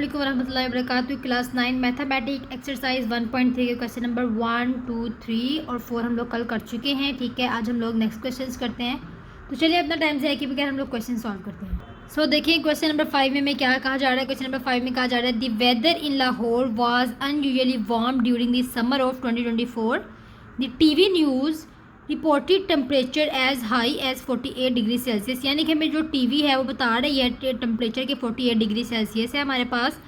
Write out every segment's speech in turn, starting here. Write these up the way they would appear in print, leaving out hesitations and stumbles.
वालेकुम वरहमतुल्लाहि वबरकातुहू। Class 9 mathematics exercise 1.3 के क्वेश्चन नंबर 1, 2, 3 और 4 हम लोग कल कर चुके हैं। ठीक है, आज हम लोग नेक्स्ट क्वेश्चंस करते हैं। तो चलिए अपना टाइम से कि बगैर हम लोग क्वेश्चन सॉल्व करते हैं। देखिए क्वेश्चन नंबर 5 में क्या कहा जा रहा है। क्वेश्चन नंबर 5 में कहा जा रहा है the weather in Lahore was unusually warm during the summer of 2024। The TV news reported temperature as high as 48 degree Celsius. यानी कि हमें जो टीवी है वो बता रही है टेम्परेचर के 48 डिग्री सेल्सियस है हमारे पास।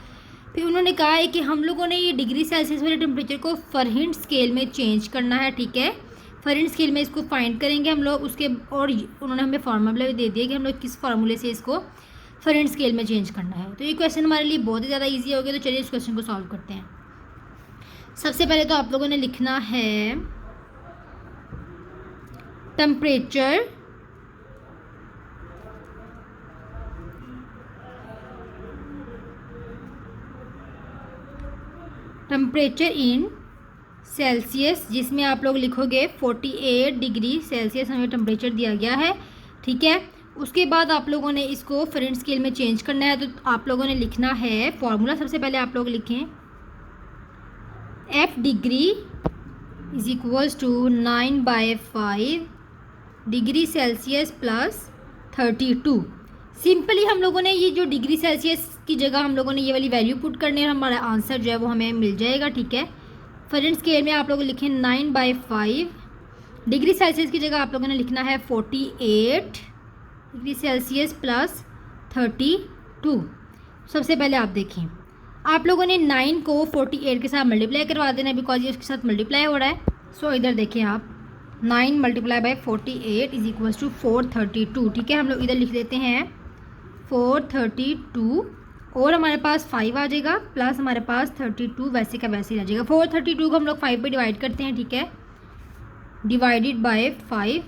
फिर उन्होंने कहा है कि हम लोगों ने ये डिग्री सेल्सियस वाले टेम्परेचर को फ़ारेनहाइट स्केल में चेंज करना है। ठीक है, फ़ारेनहाइट स्केल में इसको फाइंड करेंगे हम लोग उसके, और उन्होंने हमें फार्मूला भी दे दिया कि हम लोग किस फार्मूले से इसको फ़ारेनहाइट स्केल में चेंज करना है। तो ये क्वेश्चन हमारे लिए बहुत ही ज़्यादा ईजी हो गया। तो चलिए इस क्वेश्चन को सॉल्व करते हैं। सबसे पहले तो आप लोगों ने लिखना है टेम्परेचर इन सेल्सियस, जिसमें आप लोग लिखोगे 48 डिग्री सेल्सियस हमें टेम्परेचर दिया गया है। ठीक है, उसके बाद आप लोगों ने इसको फ़ारेनहाइट स्केल में चेंज करना है। तो आप लोगों ने लिखना है फॉर्मूला। सबसे पहले आप लोग लिखें F degree is equals to 9/5 degree Celsius plus 32। Simply हम लोगों ने ये जो डिग्री सेल्सियस की जगह हम लोगों ने ये वाली वैल्यू पुट करनी है और हमारा आंसर जो है वो हमें मिल जाएगा। ठीक है, फ़ारेनहाइट स्केल में आप लोग लिखें 9/5, डिग्री सेल्सियस की जगह आप लोगों ने लिखना है 48 डिग्री सेल्सियस प्लस 32। सबसे पहले आप देखें, आप लोगों ने 9 को 48 के साथ मल्टीप्लाई करवा देना है बिकॉज ये उसके साथ मल्टीप्लाई हो रहा है। इधर देखें आप 9 multiply by 48 is equals to 432। ठीक है, हम लोग इधर लिख देते हैं 432 और हमारे पास 5 आ जाएगा प्लस हमारे पास 32 वैसे का वैसे ही रह जाएगा। 432 को हम लोग 5 पे डिवाइड करते हैं। ठीक है, डिवाइडेड बाय 5,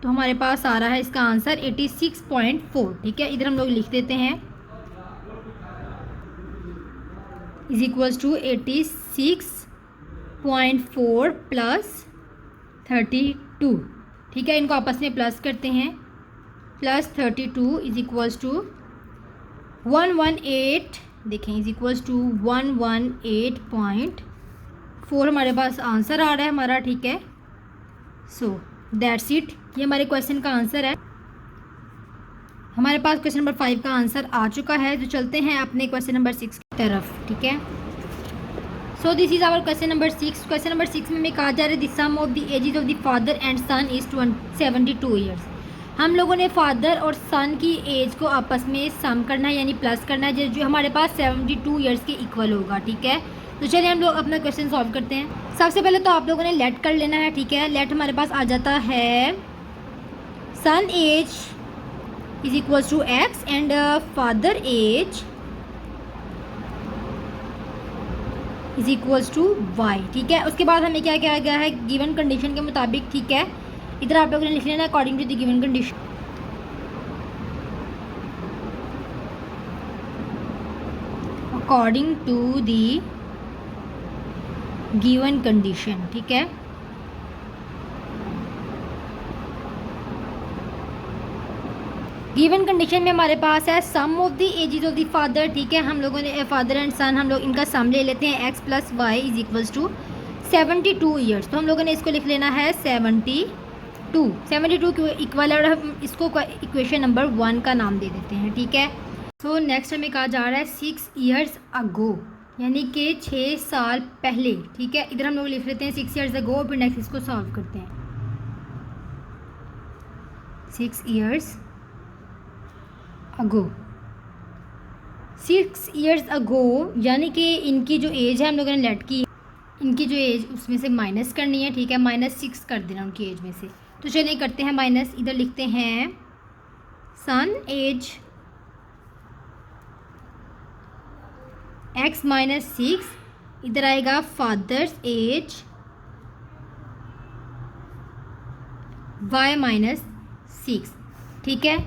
तो हमारे पास आ रहा है इसका आंसर 86.4। ठीक है, इधर हम लोग लिख देते हैं इज इक्वल्स टू 86.4 प्लस 32। ठीक है, इनको आपस में प्लस करते हैं। प्लस 32 इज इक्वल्स टू 118, देखें इज इक्वल्स टू 118.4 हमारे पास आंसर आ रहा है हमारा। ठीक है, दैट्स इट, ये हमारे क्वेश्चन का आंसर है। हमारे पास क्वेश्चन नंबर 5 का आंसर आ चुका है। तो चलते हैं अपने क्वेश्चन नंबर 6 की तरफ। ठीक है, this is our question number 6। Question number 6 में कहा जा रहा है the sum of the ages of the father and son is 72 years. हम लोगों ने फादर और सन की एज को आपस में सम करना है यानी प्लस करना है जो हमारे पास 72 ईयर्स के इक्वल होगा। ठीक है, तो चलिए हम लोग अपना क्वेश्चन सॉल्व करते हैं। सबसे पहले तो आप लोगों ने लेट कर लेना है। ठीक है, लेट हमारे पास आ जाता है son age is equals to x and father age is equals to y. ठीक है, उसके बाद हमें क्या किया गया है गिवन कंडीशन के मुताबिक। ठीक है, इधर आप लोगों ने लिख लेना according to the given condition. According to the given condition. ठीक है, गिवन कंडीशन में हमारे पास है sum of the ages of the father. ठीक है, हम लोगों ने फादर एंड सन हम लोग इनका सम ले लेते हैं x plus y is equals to 72 years. तो हम लोगों ने इसको लिख लेना है 72 के इक्वल है और हम इसको इक्वेशन नंबर 1 का नाम दे देते हैं। ठीक है, नेक्स्ट हमें कहा जा रहा है 6 ईयर्स अगो, यानी कि 6 साल पहले। ठीक है, इधर हम लोग लिख लेते हैं 6 ईयर्स अगो, फिर नेक्स्ट इसको सॉल्व करते हैं। 6 ईयर्स अगो, 6 ईयर्स अगो यानी कि इनकी जो एज है हम लोगों ने लेट की, इनकी जो एज उसमें से माइनस करनी है। ठीक है, -6 कर देना उनकी एज में से। तो चलिए करते हैं माइनस। इधर लिखते हैं सन एज x -6, इधर आएगा फादर्स एज y -6। ठीक है,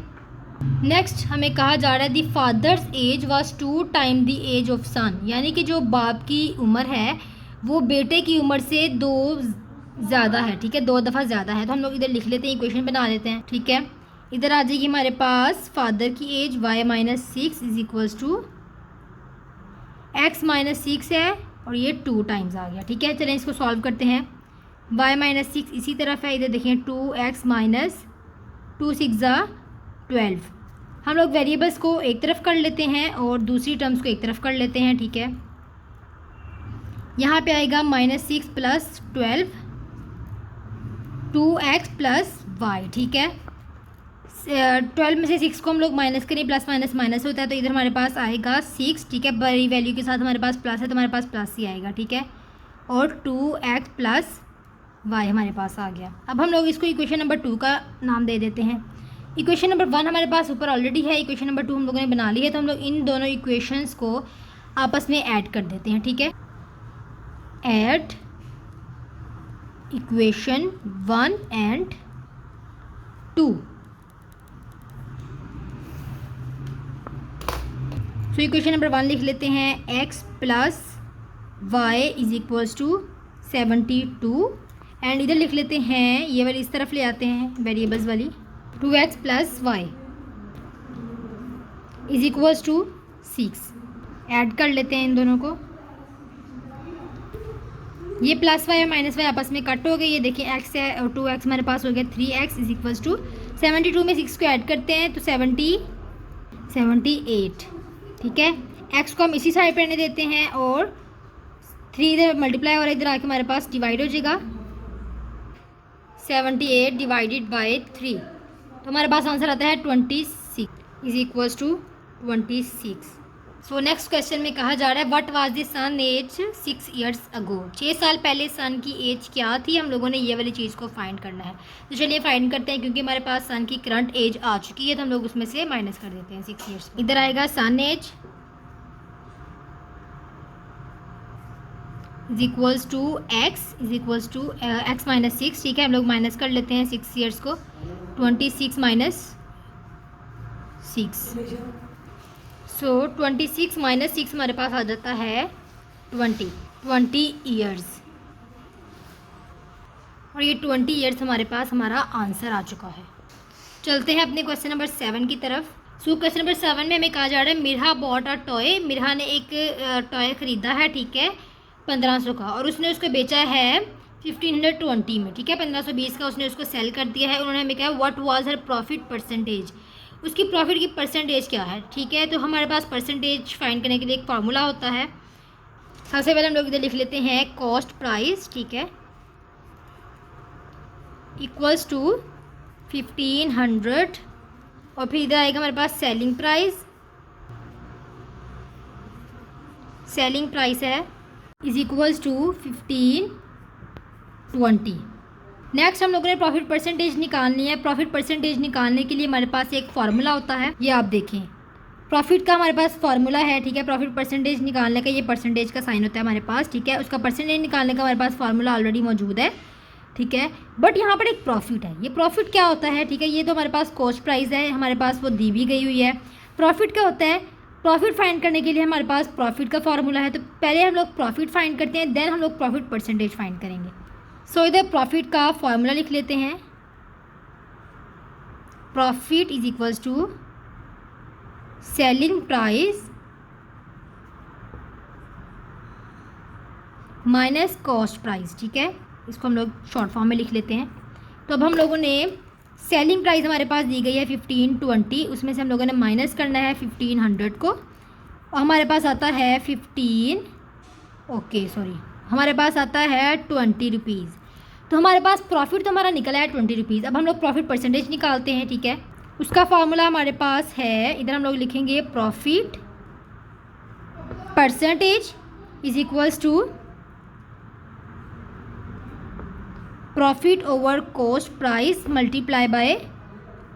नेक्स्ट हमें कहा जा रहा है the father's age was 2 time the age of son, यानी कि जो बाप की उम्र है वो बेटे की उम्र से 2 ज़्यादा है। ठीक है, 2 दफ़ा ज़्यादा है। तो हम लोग इधर लिख लेते हैं, इक्वेशन बना लेते हैं। ठीक है, इधर आ जाएगी हमारे पास फादर की age y -6 is equals to x minus 6 है और ये 2 टाइम्स आ गया। ठीक है, चलें इसको सॉल्व करते हैं। y माइनस 6 इसी तरफ है, इधर देखिए 2x माइनस 2 6 12। हम लोग वेरिएबल्स को एक तरफ कर लेते हैं और दूसरी टर्म्स को एक तरफ कर लेते हैं। ठीक है, यहाँ पे आएगा -6 + 12 2x + y। ठीक है, 12 में से 6 को हम लोग माइनस करें, प्लस माइनस माइनस होता है, तो इधर हमारे पास आएगा 6। ठीक है, बड़ी वैल्यू के साथ हमारे पास प्लस है तो हमारे पास प्लस ही आएगा। ठीक है, और 2x + y हमारे पास आ गया। अब हम लोग इसको इक्वेशन नंबर 2 का नाम दे देते हैं। इक्वेशन नंबर 1 हमारे पास ऊपर ऑलरेडी है, इक्वेशन नंबर 2 हम लोगों ने बना ली है, तो हम लोग इन दोनों इक्वेशंस को आपस में ऐड कर देते हैं। ठीक है, add equation 1 and 2। So equation number 1 लिख लेते हैं, x + y = 72। एंड इधर लिख लेते हैं, ये वाली इस तरफ ले आते हैं वेरिएबल्स वाली, 2x + y = 6। ऐड कर लेते हैं इन दोनों को। ये +y और -y आपस में कट हो गए। ये देखिए x है और 2x हमारे पास हो गया 3x = 72 में 6 को ऐड करते हैं तो 78। ठीक है, x को हम इसी साइड पर रहने देते हैं और 3 इधर मल्टीप्लाई और इधर आके हमारे पास डिवाइड हो जाएगा। 78 डिवाइडेड बाय 3, तो हमारे पास आंसर आता है 26 = 26। सो नेक्स्ट क्वेश्चन में कहा जा रहा है, what was the son age 6 years ago. 6 साल पहले सन की एज क्या थी। हम लोगों ने ये वाली चीज़ को फाइंड करना है, तो चलिए फाइंड करते हैं। क्योंकि हमारे पास सन की करंट एज आ चुकी है तो हम लोग उसमें से माइनस कर देते हैं 6 ईयर्स। इधर आएगा सन एज = x माइनस 6। ठीक है, हम लोग माइनस कर लेते हैं 6 ईयर्स को, 26 - 6। सो 26 - 6 हमारे पास आ जाता है 20 ईयर्स। और ये 20 ईयर्स हमारे पास हमारा आंसर आ चुका है। चलते हैं अपने क्वेश्चन नंबर 7 की तरफ। सो क्वेश्चन नंबर 7 में हमें कहा जा रहा है, Mirha bought a toy. Mirha ने एक टॉय ख़रीदा है, ठीक है, 1500 का, और उसने उसको बेचा है 1520 में। ठीक है, 1520 का उसने उसको सेल कर दिया है। उन्होंने हमें कहा what was her profit percentage, उसकी प्रॉफिट की परसेंटेज क्या है। ठीक है, तो हमारे पास परसेंटेज फाइंड करने के लिए एक फार्मूला होता है। सबसे पहले हम लोग इधर लिख लेते हैं कॉस्ट प्राइस। ठीक है, इक्वल्स टू 1500, और फिर इधर आएगा हमारे पास सेलिंग प्राइस। सेलिंग प्राइस है इज इक्वल्स टू 1520। नेक्स्ट हम लोगों ने प्रॉफिट परसेंटेज निकालनी है। प्रॉफिट परसेंटेज निकालने के लिए हमारे पास एक फार्मूला होता है, ये आप देखें, प्रॉफिट का हमारे पास फार्मूला है। ठीक है, प्रॉफिट परसेंटेज निकालने का ये परसेंटेज का साइन होता है हमारे पास। ठीक है, उसका परसेंटेज निकालने का हमारे पास फार्मूला ऑलरेडी मौजूद है। ठीक है, बट यहाँ पर एक प्रॉफिट है। ये प्रॉफिट क्या होता है, ठीक है, ये तो हमारे पास कॉस्ट प्राइस है, हमारे पास वो दी भी गई हुई है। प्रॉफिट क्या होता है, प्रॉफिट फाइंड करने के लिए हमारे पास प्रॉफिट का फार्मूला है। तो पहले हम लोग प्रॉफिट फाइंड करते हैं, देन हम लोग प्रॉफिट परसेंटेज फाइंड करेंगे। सो इधर प्रॉफिट का फार्मूला लिख लेते हैं, profit is equals to selling price minus cost price. ठीक है, इसको हम लोग शॉर्ट फॉर्म में लिख लेते हैं। तो अब हम लोगों ने सेलिंग प्राइस हमारे पास दी गई है 1520, उसमें से हम लोगों ने माइनस करना है 1500 को, और हमारे पास आता है हमारे पास आता है 20 रुपीज़। तो हमारे पास प्रॉफिट तो हमारा निकला है 20 रुपीज़। अब हम लोग प्रॉफिट परसेंटेज निकालते हैं। ठीक है, उसका फार्मूला हमारे पास है, इधर हम लोग लिखेंगे profit percentage is equals to profit over cost price multiply by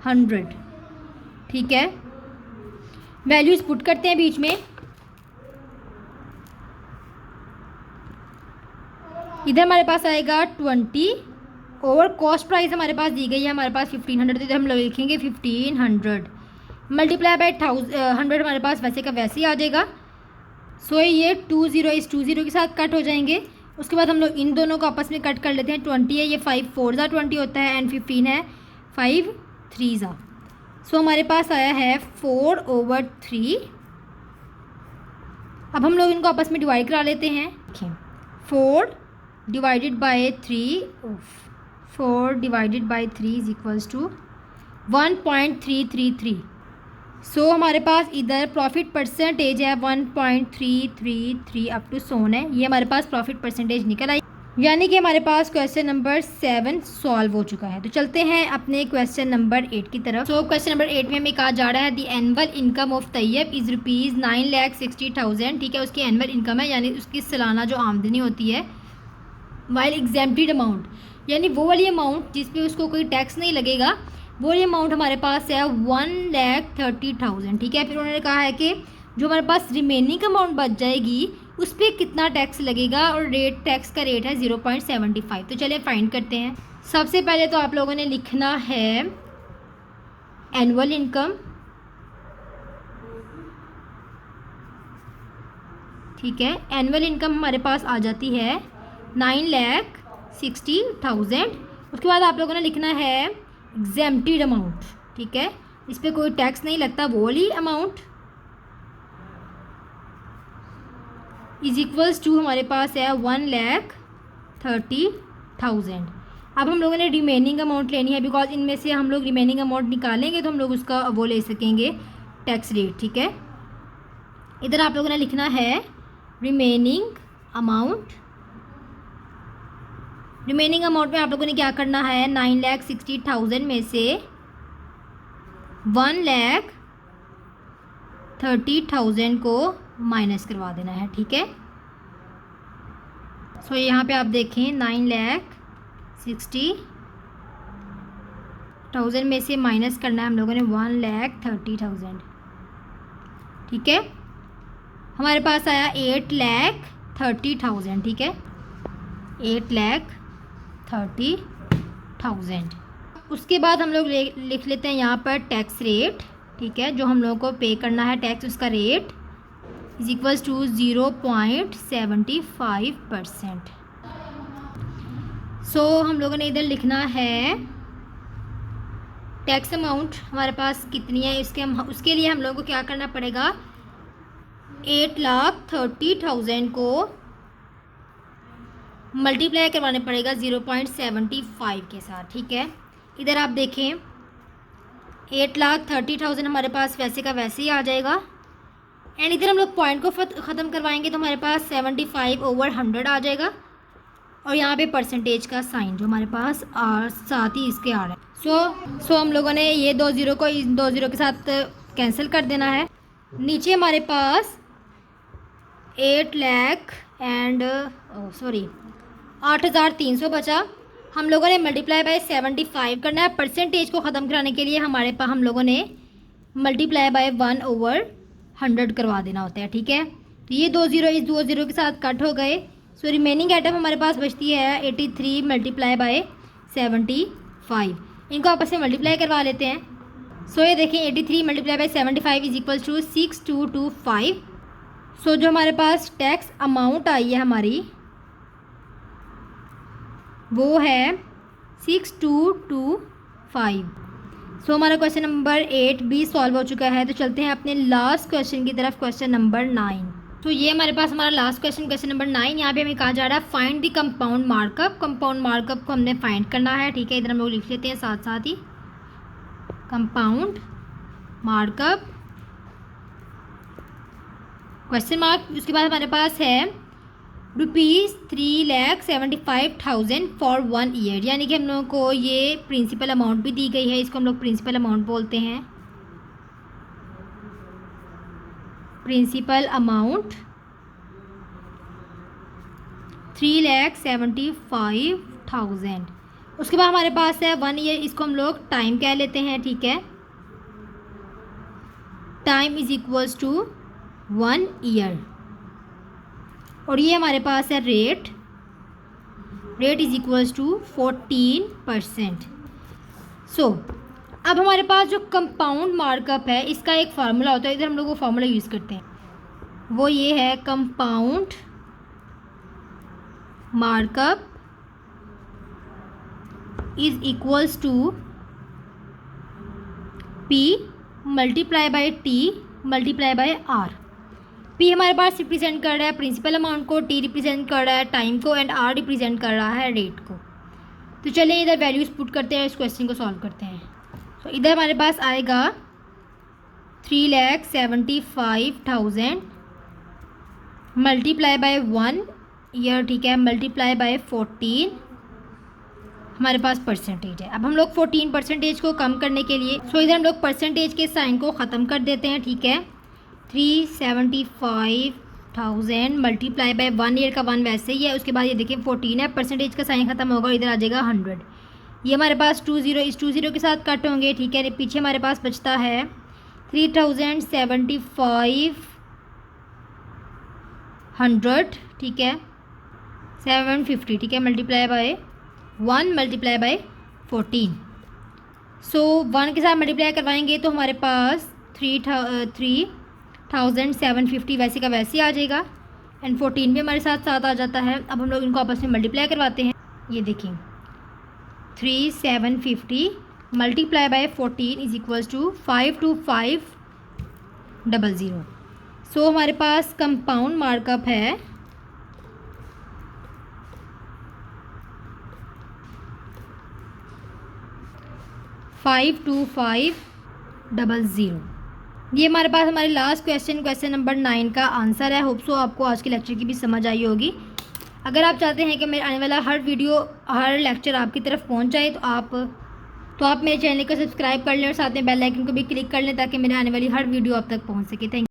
100। ठीक है, वैल्यूज पुट करते हैं बीच में। इधर हमारे पास आएगा 20 ओवर कॉस्ट प्राइस हमारे पास दी गई है, हमारे पास 1500, तो इधर हम लोग लिखेंगे 1500 मल्टीप्लाई बाय 100 हमारे पास वैसे का वैसे ही आ जाएगा। सो ये 20 इस 20 के साथ कट हो जाएंगे। उसके बाद हम लोग इन दोनों को आपस में कट कर लेते हैं। 20 है, ये 5 4 20 होता है, एंड 15 है 5 3। सो हमारे पास आया है 4/3 अब हम लोग इनको आपस में डिवाइड करा लेते हैं। 4 divided by 3, 4 divided by 3 is equals to 1.333। So हमारे पास इधर प्रॉफिट परसेंटेज है 1.333 अप टू सोन है। ये हमारे पास प्रॉफिट परसेंटेज निकल आई, यानी कि हमारे पास क्वेश्चन नंबर 7 सॉल्व हो चुका है। तो चलते हैं अपने क्वेश्चन नंबर 8 की तरफ। तो क्वेश्चन नंबर 8 में हमें कहा जा रहा है the annual income of Taiyab is ₹9,60,000। ठीक है, उसकी एनुअल इनकम है, यानी उसकी सालाना जो आमदनी होती है। वाइल एग्जेम्प्टेड अमाउंट, यानी वो वाली अमाउंट जिस पे उसको कोई टैक्स नहीं लगेगा, वो ये अमाउंट हमारे पास है 1,30,000। ठीक है, फिर उन्होंने कहा है कि जो हमारे पास रिमेनिंग अमाउंट बच जाएगी उस पर कितना टैक्स लगेगा, और टैक्स का रेट है 0.75। तो चलिए फाइंड करते हैं। सबसे पहले तो आप लोगों ने लिखना है एनुअल इनकम। ठीक है, एनुअल इनकम हमारे पास आ जाती है 9,60,000। उसके बाद आप लोगों ने लिखना है एग्जेम्प्टेड अमाउंट। ठीक है, इस पर कोई टैक्स नहीं लगता, वो वाली अमाउंट इज इक्वल्स टू हमारे पास है 1,30,000। अब हम लोगों ने रिमेनिंग अमाउंट लेनी है, बिकॉज इनमें से हम लोग रिमेनिंग अमाउंट निकालेंगे तो हम लोग उसका वो ले सकेंगे टैक्स रेट। ठीक है, इधर आप लोगों ने लिखना है रिमेनिंग अमाउंट। रिमेनिंग अमाउंट में आप लोगों ने क्या करना है, 9,60,000 में से 1,30,000 को माइनस करवा देना है। ठीक है, सो यहाँ पे आप देखें 9,60,000 में से माइनस करना है हम लोगों ने 1,30,000। ठीक है, हमारे पास आया 8,30,000। ठीक है, 8,30,000। उसके बाद हम लोग लिख लेते हैं यहाँ पर टैक्स रेट। ठीक है, जो हम लोगों को पे करना है टैक्स, उसका रेट इज इक्वल्स टू 0.75%। सो हम लोगों ने इधर लिखना है टैक्स अमाउंट हमारे पास कितनी है, उसके लिए हम लोगों को क्या करना पड़ेगा, 8,30,000 को मल्टीप्लाई करवाने पड़ेगा 0.75 के साथ। ठीक है, इधर आप देखें 8,30,000 हमारे पास वैसे का वैसे ही आ जाएगा, एंड इधर हम लोग पॉइंट को ख़त्म करवाएंगे तो हमारे पास 75/100 आ जाएगा, और यहाँ पे परसेंटेज का साइन जो हमारे पास साथ ही इसके आ रहा है। सो हम लोगों ने ये 2 ज़ीरो को इन 2 ज़ीरो के साथ कैंसिल कर देना है। नीचे हमारे पास 8,300 बचा। हम लोगों ने मल्टीप्लाई बाय 75 करना है। परसेंटेज को ख़त्म कराने के लिए हम लोगों ने मल्टीप्लाई बाय 1/100 करवा देना होता है। ठीक है, तो ये 2 ज़ीरो इस 2 ज़ीरो के साथ कट हो गए। सो रिमेनिंग आइटम हमारे पास बचती है 83 मल्टीप्लाई बाय 75। इनको आपस में मल्टीप्लाई करवा लेते हैं। सो ये देखें 83 multiply by 75 is equals to 6225। So जो हमारे पास टैक्स अमाउंट आई है हमारी वो है 6225। सो हमारा क्वेश्चन नंबर 8 भी सॉल्व हो चुका है। तो चलते हैं अपने लास्ट क्वेश्चन की तरफ, क्वेश्चन नंबर 9। तो ये हमारे पास हमारा लास्ट क्वेश्चन नंबर 9। यहाँ पे हमें कहा जा रहा है find the compound markup. Compound markup को हमने फाइंड करना है। ठीक है, इधर हम लोग लिख लेते हैं साथ साथ ही कंपाउंड मार्कअप क्वेश्चन मार्क। उसके बाद हमारे पास है ₹3,75,000 फॉर 1 ईयर, यानी कि हम लोगों को ये प्रिंसिपल अमाउंट भी दी गई है। इसको हम लोग प्रिंसिपल अमाउंट बोलते हैं। Principal amount 3,75,000। उसके बाद हमारे पास है 1 ईयर, इसको हम लोग टाइम कह लेते हैं। ठीक है, time is equals to 1 year. और ये हमारे पास है rate is equals to 14%। So अब हमारे पास जो कंपाउंड मार्कअप है इसका एक फार्मूला होता है। इधर हम लोग वो फार्मूला यूज़ करते हैं, वो ये है compound markup is equals to P multiply by T multiply by R। P हमारे पास रिप्रेजेंट कर रहा है प्रिंसिपल अमाउंट को, टी रिप्रेजेंट कर रहा है टाइम को, एंड आर रिप्रेजेंट कर रहा है रेट को। तो चलिए इधर वैल्यूज़ पुट करते हैं, इस क्वेश्चन को सॉल्व करते हैं। तो इधर हमारे पास आएगा 3,75,000 मल्टीप्लाई बाय 1 ईयर, ठीक है, मल्टीप्लाई बाय 14 हमारे पास परसेंटेज है। अब हम लोग 14% को कम करने के लिए इधर हम लोग परसेंटेज के साइन को ख़त्म कर देते हैं, ठीक है। 375,000 मल्टीप्लाई बाय 1 ईयर का 1 वैसे ही है, उसके बाद ये देखिए 14 है, परसेंटेज का साइन ख़त्म होगा, इधर आ जाएगा 100। ये हमारे पास 20 इस 20 के साथ कट होंगे, ठीक है। पीछे हमारे पास बचता है 3,075,100, ठीक है, 750, ठीक है, मल्टीप्लाई बाय 1 मल्टीप्लाई बाय 14। सो 1 के साथ मल्टीप्लाई करवाएंगे तो हमारे पास 3,750 वैसे का वैसे आ जाएगा, एंड 14 भी हमारे साथ साथ आ जाता है। अब हम लोग इनको आपस में मल्टीप्लाई करवाते हैं। ये देखिए 3,750 multiply by 14 is equals to 52500। So हमारे पास कंपाउंड मार्कअप है 52500। ये हमारे पास हमारे लास्ट क्वेश्चन नंबर 9 का आंसर है। होप सो आपको आज के लेक्चर की भी समझ आई होगी। अगर आप चाहते हैं कि मेरे आने वाला हर वीडियो हर लेक्चर आपकी तरफ पहुंच जाए तो आप मेरे चैनल को सब्सक्राइब कर लें और साथ में बेल आइकन को भी क्लिक कर लें ताकि मेरे आने वाली हर वीडियो आप तक पहुंच सके। Thank you.